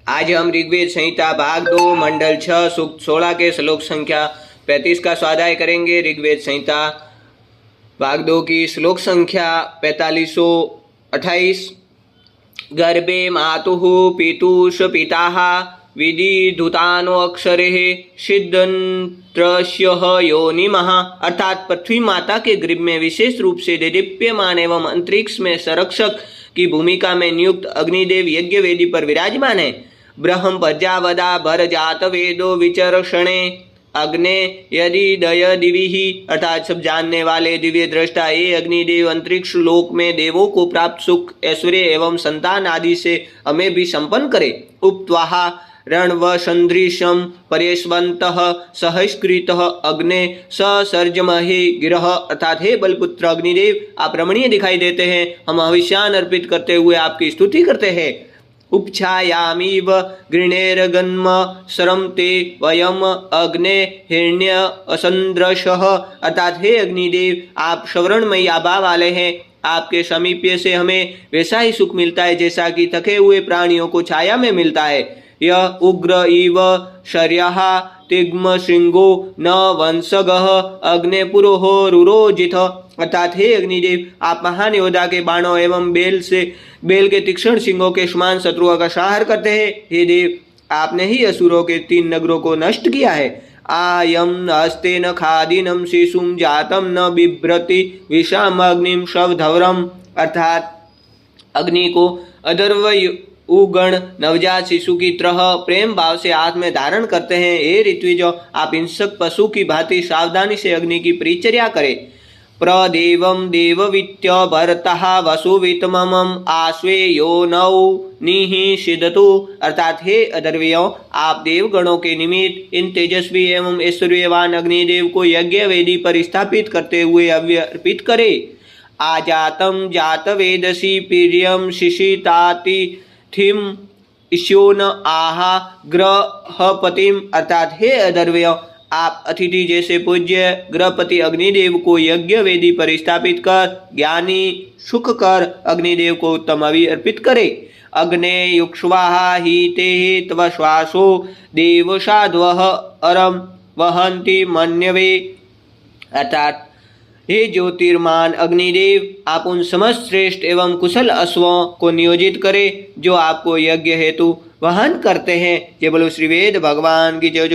आज हम ऋग्वेद संहिता भाग 2 मंडल 6 सूक्त 16 के श्लोक संख्या 35 का स्वाध्याय करेंगे। ऋग्वेद संहिता भाग 2 की श्लोक संख्या 4528। गर्भे मातुः पितुष पिताः विदिधुतानो अक्षरे सिद्धन्त्रस्य योनिमः। अर्थात पृथ्वी माता के गर्भ में विशेष रूप से देदीप्यमान एवं अंतरिक्ष में संरक्षक की भूमिका में नियुक्त अग्निदेव यज्ञ वेदी पर विराजमान है। ब्रह्म प्रजावदा भर जात वेदो विचर्षणे अग्ने यदि दय दिवी अर्थात सब जानने वाले दिव्य दृष्टा ये अग्निदेव अंतरिक्ष लोक में देवों को प्राप्त सुख ऐश्वर्य एवं संतान आदि से हमें भी संपन्न करे। उक्त्वा रणवसंदृशं परेशवन्तः सहस्कृतः अग्ने ससर्जमहे गिरह। अर्थात हे बलपुत्र अग्निदेव, आप रमणीय दिखाई देते हैं। हम हविष्यान अर्पित करते हुए आपकी स्तुति करते हैं। उपछायामीव गृणेरगन्म शरम ते वयम अग्ने हिरण्य असंद्रशः। अर्थात हे अग्निदेव, आप श्रवणमयी आभा वाले हैं। आपके समीप्य से हमें वैसा ही सुख मिलता है जैसा कि थके हुए प्राणियों को छाया में मिलता है। यह उग्र इव शर्यः तिग्म श्रृंगो न वंशगः अग्ने पुरोहो रुरोजिथ। अर्थात हे अग्निदेव, आप महान योद्धा के बाणों एवं बेल के तीक्ष्ण सिंगों के समान शत्रुओं का संहार करते हैं। हे देव, आपने ही असुरों के 3 नगरों को नष्ट किया है। आयम हस्तेन खादिनम शिशुम जातम न बिभ्रति विषाम अग्निम शवधवरम। अर्थात अग्नि को अधर्व उगण नवजात शिशु की तरह प्रेम भाव से हाथ में धारण करते हैं। हे ऋत्विजो, आप हिंसक पशु की भांति सावधानी से अग्नि की परिचर्या करें। प्रदेवम देववित्य भरतः वसुवितमम आश्वे यो नौ निहिषिदतु। अर्थात हे अधर्वियों, आप देवगणों के निमित्त इन तेजस्वी एवं ऐश्वर्यवान अग्निदेव को यज्ञ वेदी पर स्थापित करते हुए हव्य अर्पित करें। आजातम जात वेदसी प्रियम शिशिताति थिम ईश्योन आहा ग्रहपतिम। अर्थात हे अधर्व्य, आप अतिथि जैसे पूज्य ग्रहपति अग्निदेव को यज्ञ वेदी पर स्थापित कर ज्ञानी सुख कर अग्निदेव को उत्तम हवि अर्पित करे। अग्ने युक्ष्वाहा ही ते तव श्वासो देव साध्वः अरम वहन्ति मन्यवे। अर्थात हे ज्योतिर्मान अग्निदेव, आप उन समस्त श्रेष्ठ एवं कुशल अश्वों को नियोजित करें जो आपको यज्ञ हेतु वहन करते हैं। जय बोलो श्री वेद भगवान की जय।